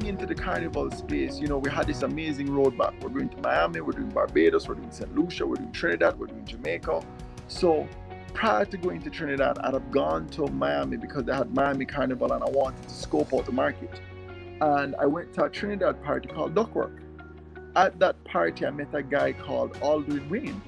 getting into the carnival space, we had this amazing roadmap. We're going to Miami, we're doing Barbados, we're doing St. Lucia, we're doing Trinidad, we're doing Jamaica. So prior to going to Trinidad, I'd have gone to Miami because they had Miami Carnival and I wanted to scope out the market. And I went to a Trinidad party called Duckwork. At that party, I met a guy called Aldrin Wayne,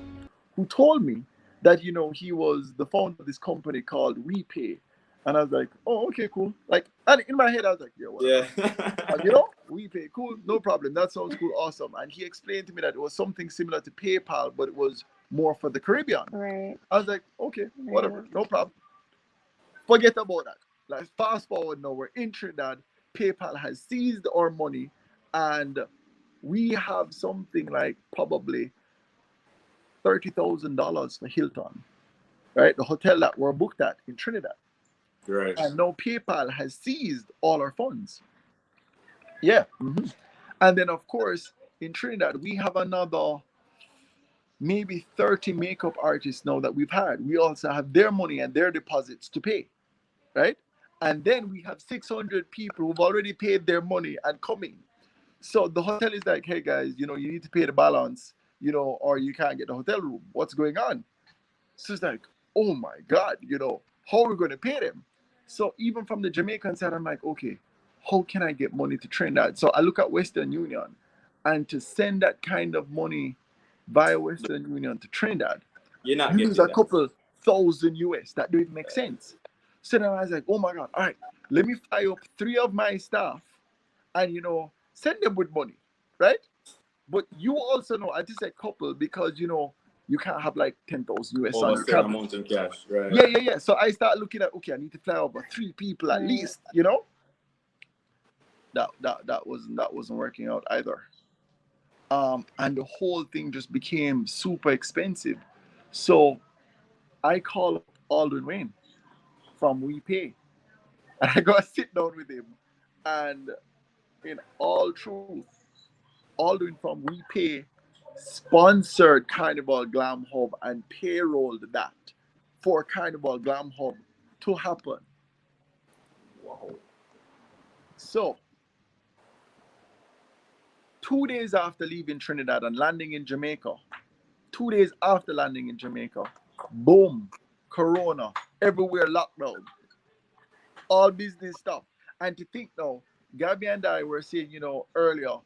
who told me that, he was the founder of this company called Wipay. And I was like, oh, okay, cool. Like, and in my head, I was like, yeah, whatever. Yeah. Wipay, cool, no problem. That sounds cool, awesome. And he explained to me that it was something similar to PayPal, but it was more for the Caribbean. Right. I was like, okay, whatever, no problem. Forget about that. Like, fast forward now, we're in Trinidad. PayPal has seized our money, and we have something like probably $30,000 for Hilton, right? The hotel that we're booked at in Trinidad. Right. And now PayPal has seized all our funds. Yeah. Mm-hmm. And then, of course, in Trinidad, we have another maybe 30 makeup artists now that we've had. We also have their money and their deposits to pay, right? And then we have 600 people who've already paid their money and coming. So the hotel is like, hey guys, you need to pay the balance, or you can't get the hotel room. What's going on? So it's like, oh my God, how are we going to pay them? So even from the Jamaican side, I'm like, okay, how can I get money to Trinidad? So I look at Western Union, and to send that kind of money via Western Union to Trinidad, You're not use getting a that. couple thousand US. That don't even make sense. So then I was like, oh my God, all right, let me fly up 3 of my staff and, send them with money, right? But you also know, I just said couple because, you can't have like 10,000 US on Over your certain tab. amount in cash, right? Yeah. So I start looking at, okay, I need to fly over 3 people at least, That wasn't working out either. And the whole thing just became super expensive. So I call up Aldrin Wayne from Wipay, and I go sit down with him, and in all truth, Aldrin from Wipay sponsored Carnival Glam Hub and payrolled that for Carnival Glam Hub to happen. Wow. So 2 days after leaving Trinidad and landing in Jamaica, 2 days after landing in Jamaica, boom, Corona, everywhere lockdown, all business stuff. And to think now, Gabby and I were saying, earlier,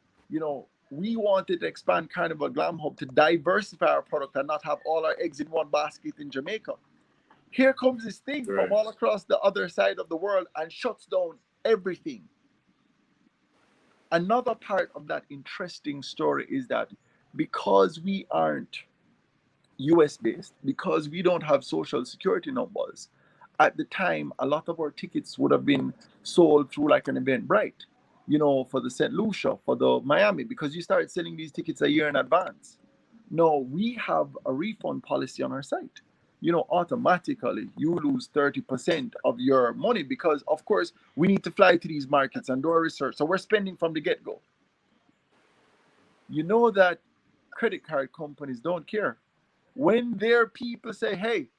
we wanted to expand Carnival Glam Hub to diversify our product and not have all our eggs in one basket in Jamaica. Here comes this thing from all across the other side of the world and shuts down everything. Another part of that interesting story is that because we aren't US based, because we don't have social security numbers, at the time, a lot of our tickets would have been sold through like an Eventbrite, for the St. Lucia, for the Miami, because you start selling these tickets a year in advance. No, we have a refund policy on our site. Automatically you lose 30% of your money because, of course, we need to fly to these markets and do our research. So we're spending from the get-go. You know that credit card companies don't care. When their people say, hey,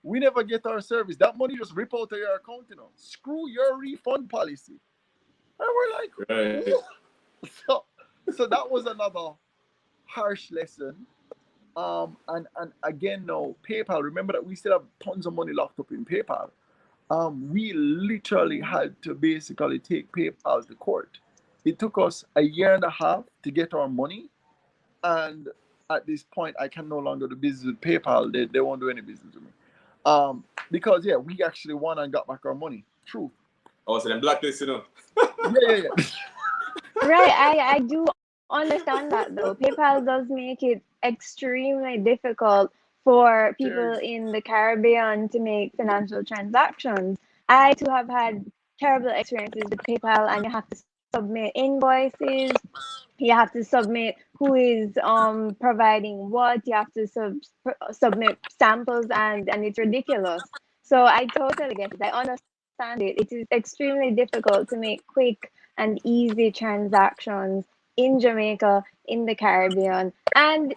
we never get our service, that money just rip out of your account, Screw your refund policy. And we're like, right. So that was another harsh lesson. And again, now PayPal, remember that we still have tons of money locked up in PayPal. We literally had to basically take PayPal to court. It took us a year and a half to get our money. And at this point, I can no longer do business with PayPal. They won't do any business with me. Because, we actually won and got back our money. True. Oh, so then blacklist, Yeah. Right, I do understand that though. PayPal does make it extremely difficult for people in the Caribbean to make financial transactions. I too have had terrible experiences with PayPal, and you have to submit invoices, you have to submit who is providing what, you have to submit samples, and it's ridiculous. So I totally get it. I understand it. It is extremely difficult to make quick and easy transactions in Jamaica, in the Caribbean, and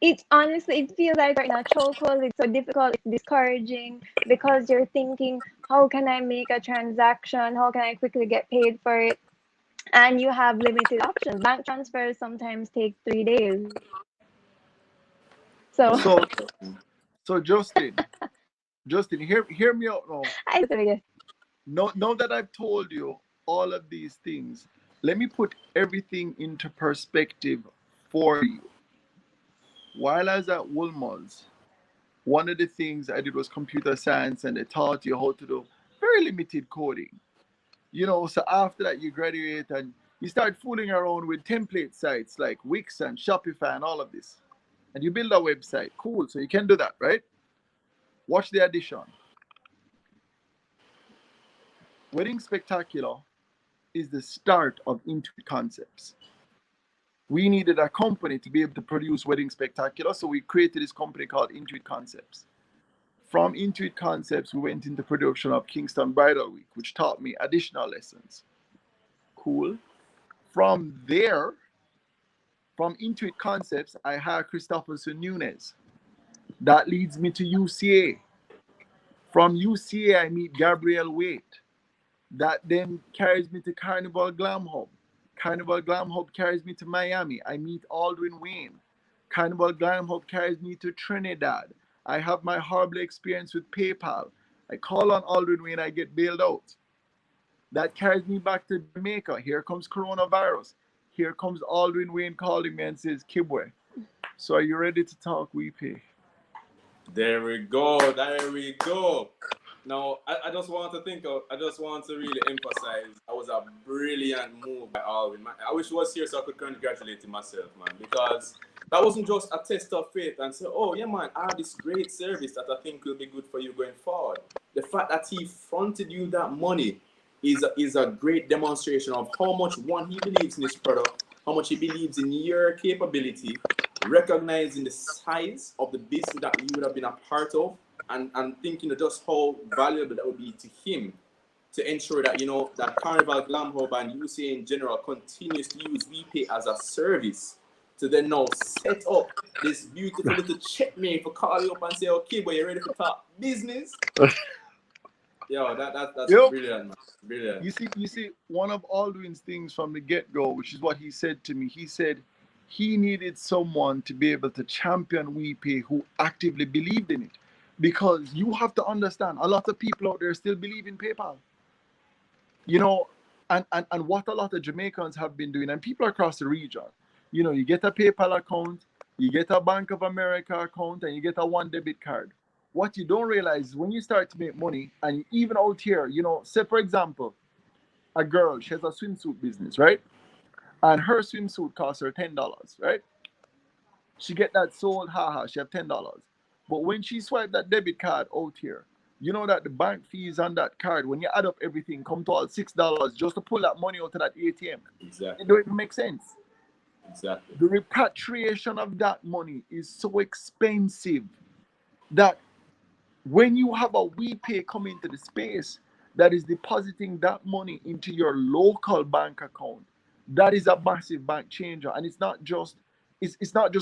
it honestly, it feels like you're in a chokehold. It's so difficult, it's discouraging, because you're thinking, how can I make a transaction? How can I quickly get paid for it? and you have limited options. Bank transfers sometimes take 3 days. So So, so Justin, hear me out now. I totally get. Now that I've told you all of these things, let me put everything into perspective for you. While I was at Woolmans, one of the things I did was computer science, and they taught you how to do very limited coding. So after that, you graduate and you start fooling around with template sites like Wix and Shopify and all of this. And you build a website. Cool. So you can do that, right? Watch the addition. Wedding Spectacular is the start of Intuit Concepts. We needed a company to be able to produce Wedding Spectacular, so we created this company called Intuit Concepts. From Intuit Concepts, we went into production of Kingston Bridal Week, which taught me additional lessons. Cool. From there, from Intuit Concepts, I hired Christopherson Nunez. That leads me to UCA. From UCA, I meet Gabrielle Waite. That then carries me to Carnival Glam Hub. Carnival Glam Hub carries me to Miami. I meet Aldwin Wayne. Carnival Glam Hub carries me to Trinidad. I have my horrible experience with PayPal. I call on Aldwin Wayne, I get bailed out. That carries me back to Jamaica. Here comes coronavirus. Here comes Aldwin Wayne calling me and says, Kibwe, so are you ready to talk Wipay? There we go. There we go. Now, I just want to really emphasize, that was a brilliant move by Alvin. I wish he was here so I could congratulate him myself, man, because that wasn't just a test of faith and say, oh, yeah, man, I have this great service that I think will be good for you going forward. The fact that he fronted you that money is a great demonstration of how much, one, he believes in his product, how much he believes in your capability, recognizing the size of the business that you would have been a part of, and thinking of just how valuable that would be to him to ensure that, that Carnival Glam Hub and UCA in general continues to use Wipay as a service to then now set up this beautiful little checkmate for calling up and say, okay, but you're ready to talk business? Yo, that's Yep. Brilliant, man. Brilliant. You see, one of Aldwin's things from the get-go, which is what he said to me, he said he needed someone to be able to champion Wipay who actively believed in it. Because you have to understand, a lot of people out there still believe in PayPal. And what a lot of Jamaicans have been doing, and people across the region, you get a PayPal account, you get a Bank of America account, and you get a one debit card. What you don't realize is when you start to make money, and even out here, say for example, a girl, she has a swimsuit business, right? And her swimsuit costs her $10, right? She get that sold, haha, she have $10. But when she swipe that debit card out here, you know that the bank fees on that card, when you add up everything, come to all $6 just to pull that money out of that ATM. Exactly. It don't even make sense. Exactly. The repatriation of that money is so expensive that when you have a Wipay come into the space that is depositing that money into your local bank account, that is a massive bank changer. And it's not just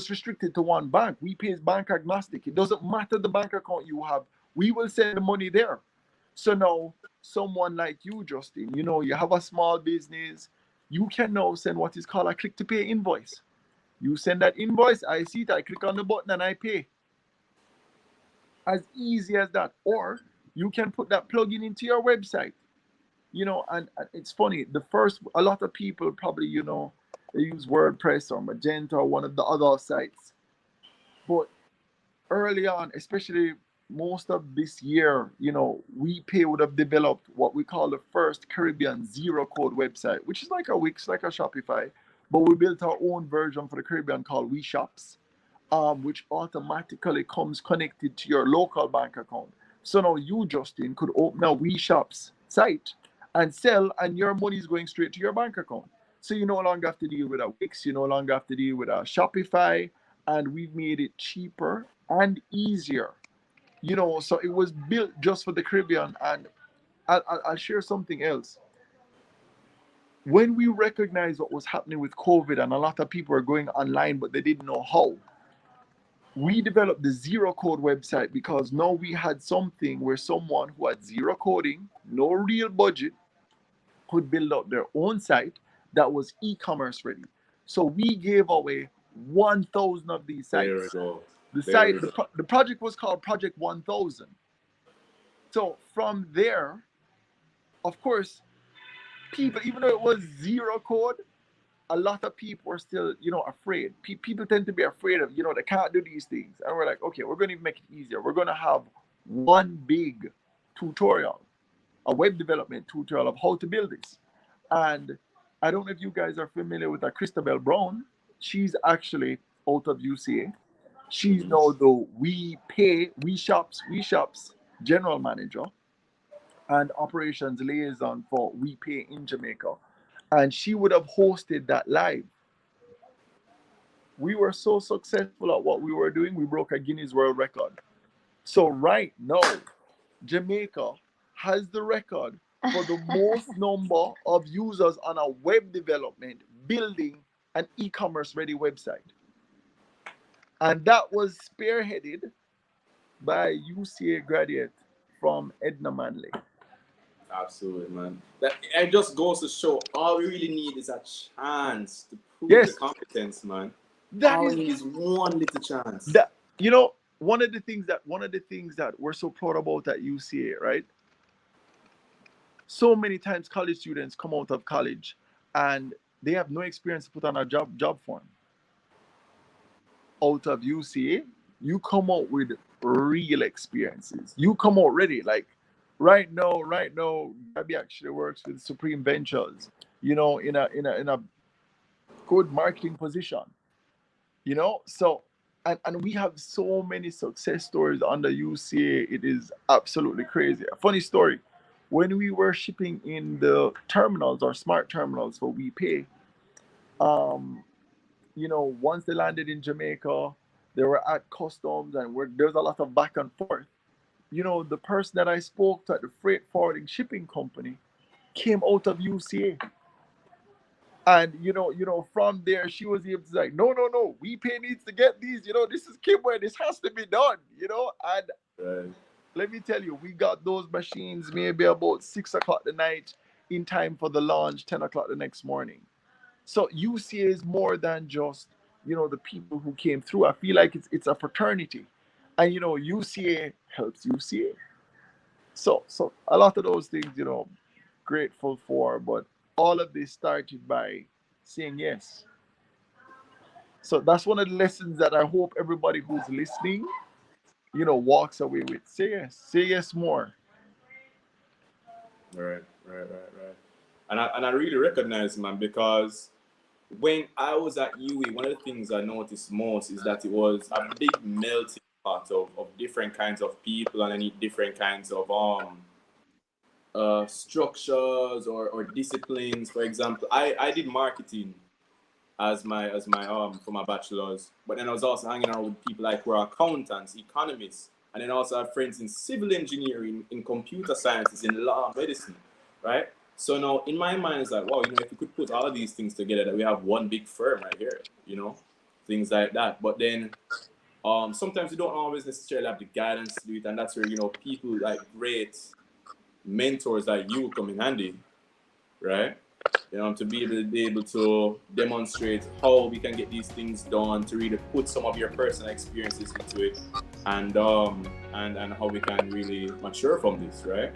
restricted to one bank. Wipay is bank agnostic. It doesn't matter the bank account you have. We will send the money there. So now, someone like you, Justin, you have a small business. You can now send what is called a click-to-pay invoice. You send that invoice, I see it, I click on the button and I pay. As easy as that. Or you can put that plugin into your website. And it's funny. A lot of people probably, they use WordPress or Magento or one of the other sites. But early on, especially most of this year, Wipay would have developed what we call the first Caribbean zero code website, which is like a Wix, like a Shopify. But we built our own version for the Caribbean called WeShops, which automatically comes connected to your local bank account. So now you, Justin, could open a WeShops site and sell, and your money is going straight to your bank account. So you no longer have to deal with a Wix, you no longer have to deal with a Shopify, and we've made it cheaper and easier. So it was built just for the Caribbean. And I'll share something else. When we recognized what was happening with COVID and a lot of people were going online, but they didn't know how, we developed the zero code website because now we had something where someone who had zero coding, no real budget, could build up their own site that was e-commerce ready. So we gave away 1,000 of these There we sites. go. The There site, we go. the project was called Project 1000. So from there, of course, people, even though it was zero code, a lot of people were still, afraid. People tend to be afraid of, they can't do these things. And we're like, okay, we're going to make it easier. We're going to have one big tutorial, a web development tutorial of how to build this. And I don't know if you guys are familiar with Christabel Brown. She's actually out of UCA. She's now the We Shops general manager and operations liaison for Wipay in Jamaica. And she would have hosted that live. We were so successful at what we were doing, we broke a Guinness World Record. So right now, Jamaica has the record for the most number of users on a web development building an e-commerce ready website. And that was spearheaded by UCA graduate from Edna Manley. Absolutely, man. That it just goes to show all we really need is a chance to prove the competence, man. All we need is one little chance. That one of the things that we're so proud about at UCA, right? So many times college students come out of college and they have no experience to put on a job form. Out of UCA, you come out with real experiences. You come out ready. Like right now, Gabby actually works with Supreme Ventures, in a good marketing position. So and we have so many success stories under UCA. It is absolutely crazy. A funny story. When we were shipping in the terminals or smart terminals for Wipay, once they landed in Jamaica, they were at customs and there's a lot of back and forth. The person that I spoke to at the freight forwarding shipping company came out of UCA. And from there she was able to say, no, Wipay needs to get these, this is Kibwe, this has to be done, and let me tell you, we got those machines maybe about 6 o'clock the night in time for the launch, 10 o'clock the next morning. So UCA is more than just, the people who came through. I feel like it's a fraternity. And, UCA helps UCA. So a lot of those things, grateful for. But all of this started by saying yes. So that's one of the lessons that I hope everybody who's listening, walks away with. Say yes more. Right. And I really recognize, man, because when I was at UE, one of the things I noticed most is that it was a big melting pot of different kinds of people and different kinds of structures or disciplines. For example, I did marketing as my for my bachelor's, but then I was also hanging out with people like who are accountants, economists, and then also have friends in civil engineering, in computer sciences, in law, medicine, right? So now in my mind it's like, wow, if we could put all of these things together, that we have one big firm right here, things like that. But then sometimes you don't always necessarily have the guidance to do it, and that's where people like great mentors like you come in handy, right? To be able to demonstrate how we can get these things done, to really put some of your personal experiences into it, and how we can really mature from this, right?